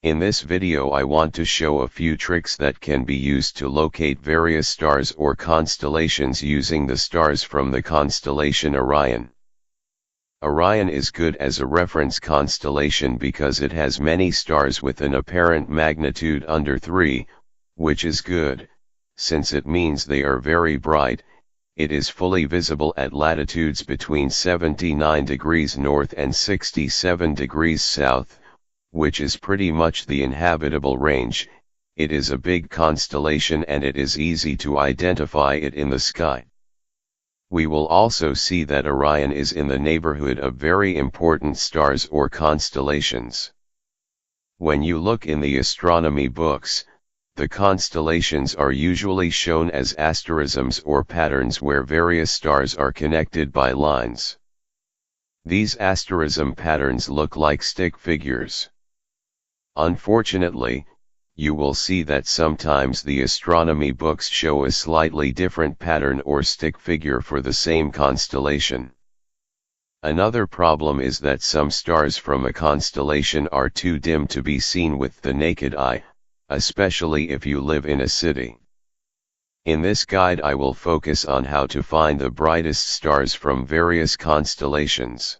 In this video I want to show a few tricks that can be used to locate various stars or constellations using the stars from the constellation Orion. Orion is good as a reference constellation because it has many stars with an apparent magnitude under 3, which is good, since it means they are very bright. It is fully visible at latitudes between 79 degrees north and 67 degrees south, which is pretty much the inhabitable range. It is a big constellation and it is easy to identify it in the sky. We will also see that Orion is in the neighborhood of very important stars or constellations. When you look in the astronomy books, the constellations are usually shown as asterisms or patterns where various stars are connected by lines. These asterism patterns look like stick figures. Unfortunately, you will see that sometimes the astronomy books show a slightly different pattern or stick figure for the same constellation. Another problem is that some stars from a constellation are too dim to be seen with the naked eye, especially if you live in a city. In this guide I will focus on how to find the brightest stars from various constellations.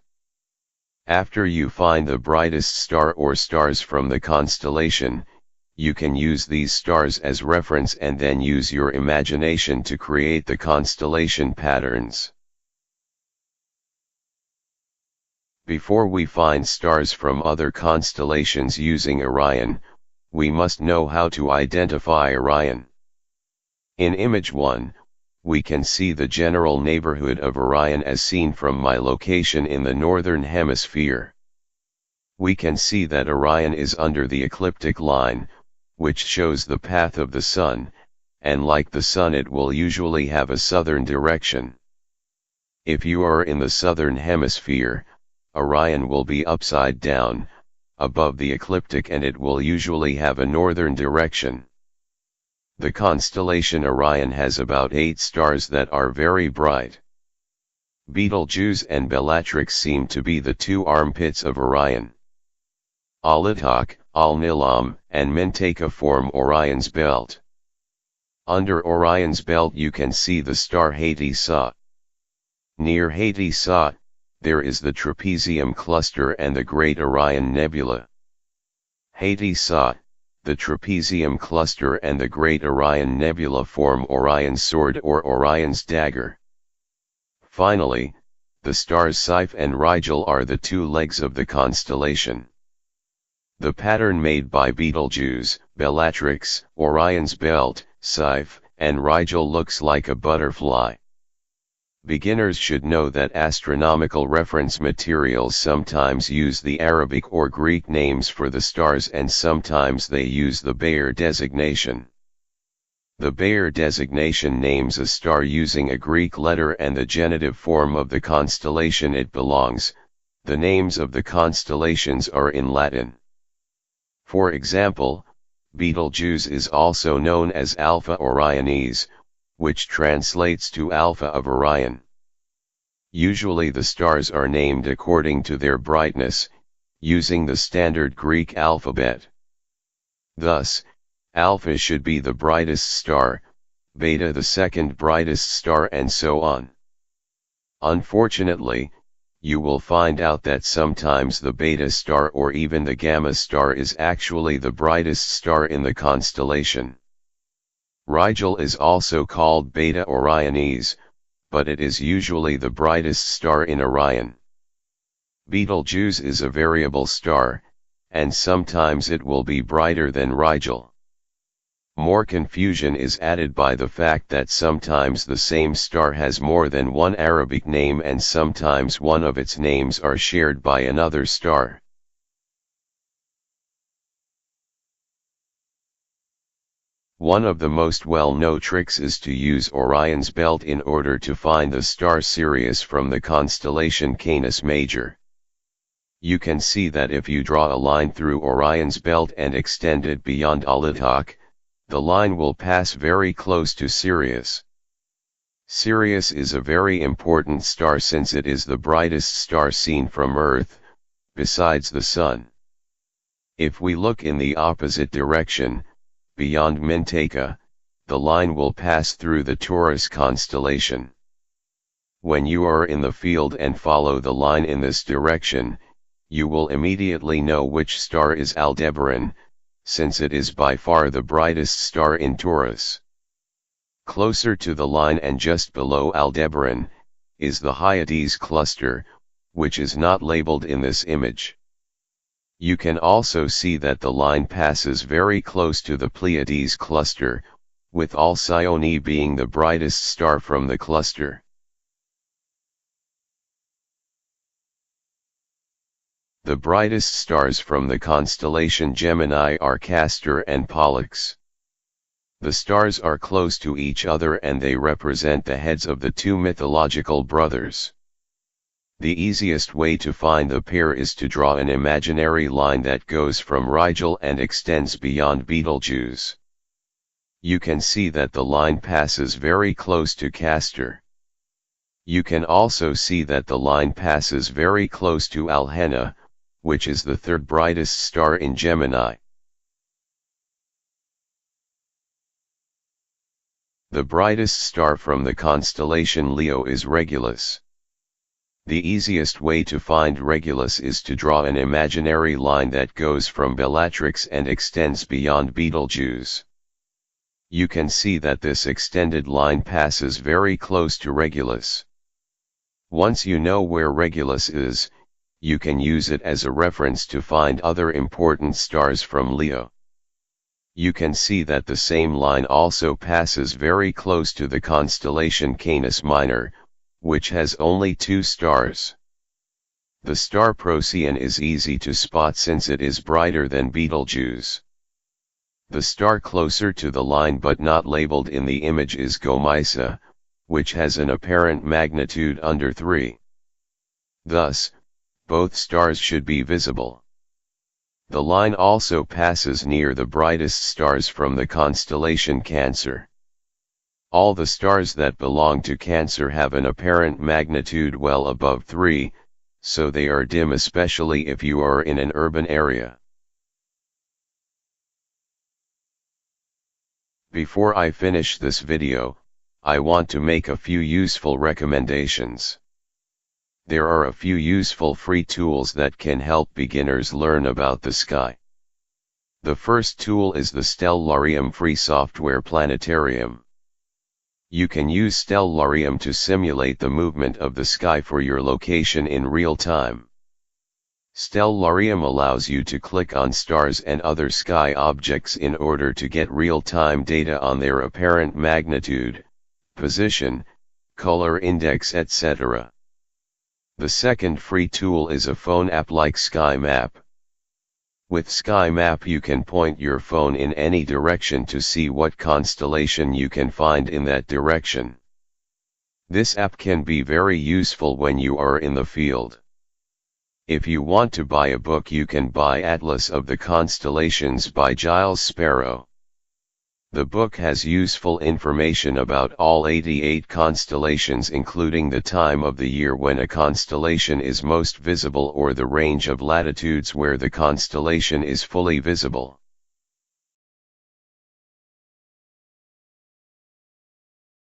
After you find the brightest star or stars from the constellation, you can use these stars as reference and then use your imagination to create the constellation patterns. Before we find stars from other constellations using Orion, we must know how to identify Orion. In image 1, we can see the general neighborhood of Orion as seen from my location in the northern hemisphere. We can see that Orion is under the ecliptic line, which shows the path of the Sun, and like the Sun it will usually have a southern direction. If you are in the southern hemisphere, Orion will be upside down, above the ecliptic, and it will usually have a northern direction. The constellation Orion has about 8 stars that are very bright. Betelgeuse and Bellatrix seem to be the 2 armpits of Orion. Aldebaran, Alnilam, and Mintaka form Orion's belt. Under Orion's belt you can see the star Haiti-Sa. Near Haiti-Sa, there is the Trapezium cluster and the Great Orion Nebula. Haiti-Sa, the Trapezium cluster and the Great Orion Nebula form Orion's sword or Orion's dagger. Finally, the stars Siph and Rigel are the 2 legs of the constellation. The pattern made by Betelgeuse, Bellatrix, Orion's belt, Siph, and Rigel looks like a butterfly. Beginners should know that astronomical reference materials sometimes use the Arabic or Greek names for the stars and sometimes they use the Bayer designation. The Bayer designation names a star using a Greek letter and the genitive form of the constellation it belongs. The names of the constellations are in Latin. For example, Betelgeuse is also known as Alpha Orionis, which translates to Alpha of Orion. Usually the stars are named according to their brightness, using the standard Greek alphabet. Thus, Alpha should be the brightest star, Beta the second brightest star, and so on. Unfortunately, you will find out that sometimes the Beta star or even the Gamma star is actually the brightest star in the constellation. Rigel is also called Beta Orionis, but it is usually the brightest star in Orion. Betelgeuse is a variable star, and sometimes it will be brighter than Rigel. More confusion is added by the fact that sometimes the same star has more than one Arabic name and sometimes one of its names are shared by another star. One of the most well-known tricks is to use Orion's belt in order to find the star Sirius from the constellation Canis Major. You can see that if you draw a line through Orion's belt and extend it beyond Aldebaran, the line will pass very close to Sirius. Sirius is a very important star since it is the brightest star seen from Earth, besides the Sun. If we look in the opposite direction, beyond Mintaka, the line will pass through the Taurus constellation. When you are in the field and follow the line in this direction, you will immediately know which star is Aldebaran, since it is by far the brightest star in Taurus. Closer to the line and just below Aldebaran, is the Pleiades cluster, which is not labeled in this image. You can also see that the line passes very close to the Pleiades cluster, with Alcyone being the brightest star from the cluster. The brightest stars from the constellation Gemini are Castor and Pollux. The stars are close to each other and they represent the heads of the two mythological brothers. The easiest way to find the pair is to draw an imaginary line that goes from Rigel and extends beyond Betelgeuse. You can see that the line passes very close to Castor. You can also see that the line passes very close to Alhena, which is the third brightest star in Gemini. The brightest star from the constellation Leo is Regulus. The easiest way to find Regulus is to draw an imaginary line that goes from Bellatrix and extends beyond Betelgeuse. You can see that this extended line passes very close to Regulus. Once you know where Regulus is, you can use it as a reference to find other important stars from Leo. You can see that the same line also passes very close to the constellation Canis Minor, which has only 2 stars. The star Procyon is easy to spot since it is brighter than Betelgeuse. The star closer to the line but not labeled in the image is Gomeisa, which has an apparent magnitude under 3. Thus, both stars should be visible. The line also passes near the brightest stars from the constellation Cancer. All the stars that belong to Cancer have an apparent magnitude well above 3, so they are dim especially if you are in an urban area. Before I finish this video, I want to make a few useful recommendations. There are a few useful free tools that can help beginners learn about the sky. The first tool is the Stellarium free software planetarium. You can use Stellarium to simulate the movement of the sky for your location in real time. Stellarium allows you to click on stars and other sky objects in order to get real-time data on their apparent magnitude, position, color index, etc. The second free tool is a phone app like Sky Map. With Sky Map you can point your phone in any direction to see what constellation you can find in that direction. This app can be very useful when you are in the field. If you want to buy a book you can buy Atlas of the Constellations by Giles Sparrow. The book has useful information about all 88 constellations including the time of the year when a constellation is most visible or the range of latitudes where the constellation is fully visible.